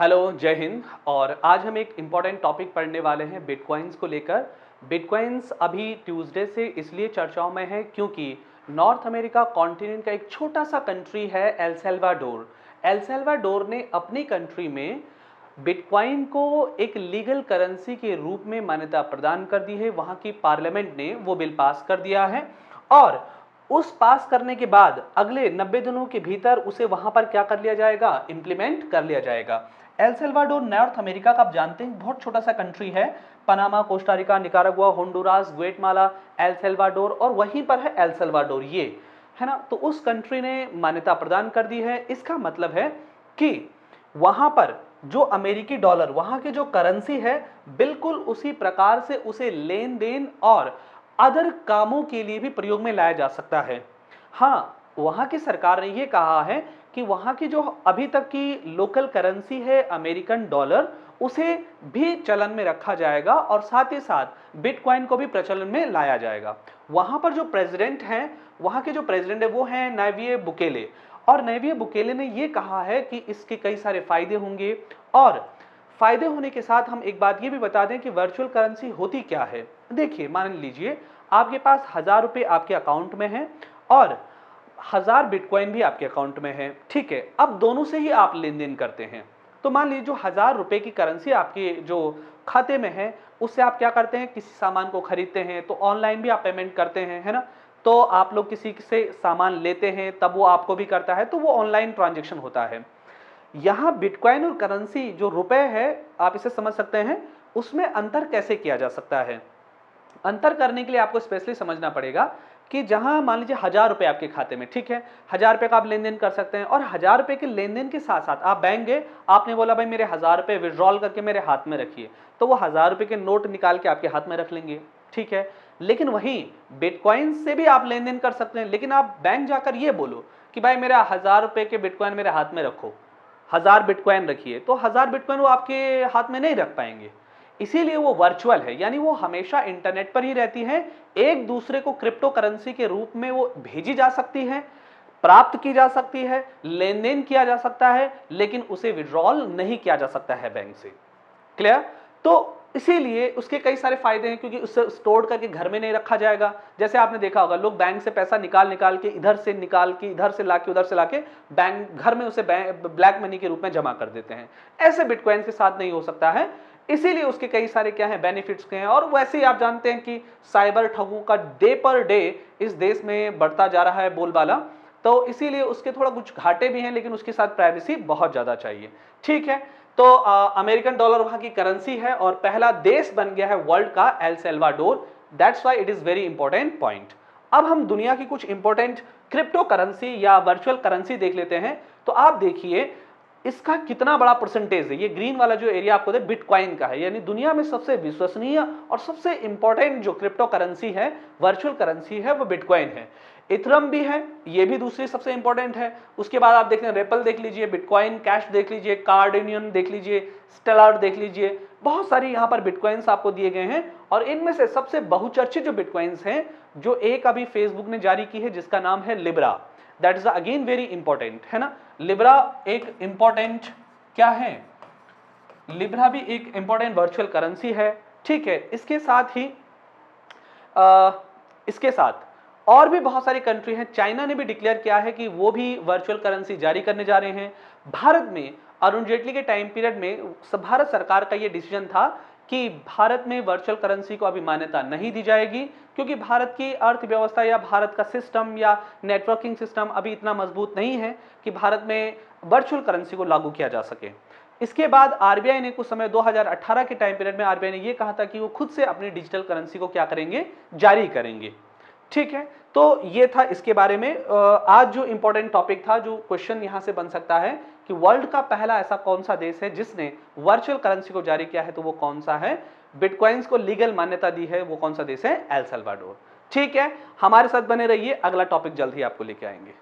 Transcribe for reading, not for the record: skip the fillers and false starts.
Hello, जय हिंद। और आज हम एक इम्पॉर्टेंट टॉपिक पढ़ने वाले हैं बिटकॉइंस को लेकर। बिटकॉइंस अभी ट्यूसडे से इसलिए चर्चाओं में है क्योंकि नॉर्थ अमेरिका कॉन्टिनेंट का एक छोटा सा कंट्री है एल सल्वाडोर। एल सल्वाडोर ने अपनी कंट्री में बिटकॉइन को एक लीगल करेंसी के रूप में मान्यता प्रदान कर दी है। वहां की पार्लियामेंट ने वो बिल पास कर दिया है और उस पास करने के बाद अगले 90 दिनों के भीतर उसे वहां पर क्या कर लिया जाएगा, इंप्लीमेंट कर लिया जाएगा। एल सल्वाडोर नॉर्थ अमेरिका का आप जानते हैं बहुत छोटा सा कंट्री है। Panama, Costa Rica, Nicaragua, Honduras, Guatemala, El Salvador और वहीं पर है एल सल्वाडोर, ये है ना। तो उस कंट्री ने मान्यता प्रदान कर दी है। इसका मतलब है कि वहां पर जो अमेरिकी डॉलर, वहां की जो करेंसी है, बिल्कुल उसी प्रकार से उसे लेन देन और अदर कामों के लिए भी प्रयोग में लाया जा सकता है। हाँ, वहां की सरकार ने यह कहा है कि वहां की जो अभी तक की लोकल करेंसी है अमेरिकन डॉलर, उसे भी चलन में रखा जाएगा और साथ ही साथ बिटकॉइन को भी प्रचलन में लाया जाएगा। वहां पर जो प्रेसिडेंट हैं, वहां के जो प्रेसिडेंट है वो हैं नायब बुकेले। और नायब बुकेले ने यह कहा है कि इसके कई सारे फायदे होंगे। और फायदे होने के साथ हम एक बात ये भी बता दें कि वर्चुअल करेंसी होती क्या है। देखिए, मान लीजिए आपके पास 1000 रुपए आपके अकाउंट में है और 1000 बिटकॉइन भी आपके अकाउंट में है, ठीक है। अब दोनों से ही आप लेन देन करते हैं। तो मान लीजिए जो 1000 रुपए की करेंसी आपके जो खाते में है, उससे आप क्या करते हैं, किसी सामान को खरीदते हैं तो ऑनलाइन भी आप पेमेंट करते हैं, है ना। तो आप लोग किसी से सामान लेते हैं तब वो आपको भी करता है, तो वो ऑनलाइन ट्रांजेक्शन होता है। यहां बिटकॉइन और करेंसी जो रुपए है, आप इसे समझ सकते हैं, उसमें अंतर कैसे किया जा सकता है। अंतर करने के लिए आपको स्पेशली समझना पड़ेगा कि जहां मान लीजिए 1000 रुपए आपके खाते में, ठीक है, 1000 रुपए का आप लेन देन कर सकते हैं और 1000 रुपए के लेन देन के साथ साथ आप बैंक गए, आपने बोला भाई मेरे 1000 रुपए विड्रॉल करके मेरे हाथ में रखिए, तो वो 1000 रुपए के नोट निकाल के आपके हाथ में रख लेंगे, ठीक है। लेकिन वहीं बिटकॉइन से भी आप लेन देन कर सकते हैं, लेकिन आप बैंक जाकर ये बोलो कि भाई मेरा 1000 रुपए के बिटकॉइन मेरे हाथ में रखो, 1000 बिटकॉइन रखिए, तो 1000 बिटकॉइन वो आपके हाथ में नहीं रख पाएंगे। इसीलिए वो वर्चुअल है, यानी वो हमेशा इंटरनेट पर ही रहती है। एक दूसरे को क्रिप्टो करेंसी के रूप में वो भेजी जा सकती है, प्राप्त की जा सकती है, लेन देन किया जा सकता है, लेकिन उसे विड्रॉल नहीं किया जा सकता है बैंक से। क्लियर? तो इसीलिए उसके कई सारे फायदे हैं, क्योंकि उससे स्टोर करके घर में नहीं रखा जाएगा। जैसे आपने देखा होगा, लोग बैंक से पैसा निकाल निकाल के, इधर से निकाल के, इधर से लाके, उधर से लाके बैंक घर में उसे ब्लैक मनी के रूप में जमा कर देते हैं। ऐसे बिटकॉइन के साथ नहीं हो सकता है। इसीलिए उसके कई सारे क्या हैं, बेनिफिट्स के हैं। और वैसे ही आप जानते हैं कि साइबर ठगों का डे पर डे इस देश में बढ़ता जा रहा है बोलबाला, तो इसीलिए उसके थोड़ा कुछ घाटे भी हैं, लेकिन उसके साथ प्राइवेसी बहुत ज्यादा चाहिए, ठीक है। तो अमेरिकन डॉलर वहां की करेंसी है और पहला देश बन गया है वर्ल्ड का El Salvador. That's why it is very important point. अब हम दुनिया की कुछ इंपॉर्टेंट क्रिप्टो करेंसी या वर्चुअल करेंसी देख लेते हैं। तो आप देखिए इसका कितना बड़ा परसेंटेज है। ये ग्रीन वाला जो एरिया आपको दे बिटकॉइन का है, यानी दुनिया में सबसे विश्वसनीय और सबसे इंपॉर्टेंट जो क्रिप्टो करेंसी है, वर्चुअल करेंसी है, वो बिटकॉइन है। इथरम भी है, ये भी दूसरी सबसे इंपॉर्टेंट है। उसके बाद आप देख लें, रिपल देख लीजिए, बिटकॉइन कैश देख लीजिए, कार्डेनियन देख लीजिए, स्टेलर देख लीजिए, बहुत सारी यहां पर बिटकॉइंस आपको दिए गए हैं। और इनमें से सबसे बहुचर्चित जो बिटकॉइंस हैं, जो एक अभी फेसबुक ने जारी की है जिसका नाम है Libra, that is again very important, है ना। लिब्रा एक इंपॉर्टेंट क्या है, लिब्रा भी एक इंपॉर्टेंट वर्चुअल करेंसी है, ठीक है। इसके साथ ही इसके साथ और भी बहुत सारी कंट्री हैं। चाइना ने भी डिक्लेयर किया है कि वो भी वर्चुअल करेंसी जारी करने जा रहे हैं। भारत में अरुण जेटली के टाइम पीरियड में भारत सरकार का ये डिसीजन था कि भारत में वर्चुअल करेंसी को अभी मान्यता नहीं दी जाएगी, क्योंकि भारत की अर्थव्यवस्था या भारत का सिस्टम या नेटवर्किंग सिस्टम अभी इतना मजबूत नहीं है कि भारत में वर्चुअल करेंसी को लागू किया जा सके। इसके बाद आरबीआई ने कुछ समय 2018 के टाइम पीरियड में आरबीआई ने यह कहा था कि वो खुद से अपनी डिजिटल करेंसी को क्या करेंगे, जारी करेंगे, ठीक है। तो ये था इसके बारे में। आज जो इंपॉर्टेंट टॉपिक था, जो क्वेश्चन यहां से बन सकता है कि वर्ल्ड का पहला ऐसा कौन सा देश है जिसने वर्चुअल करेंसी को जारी किया है, तो वो कौन सा है। बिटकॉइंस को लीगल मान्यता दी है, वो कौन सा देश है, एल सल्वाडोर, ठीक है। हमारे साथ बने रहिए, अगला टॉपिक जल्द ही आपको लेके आएंगे।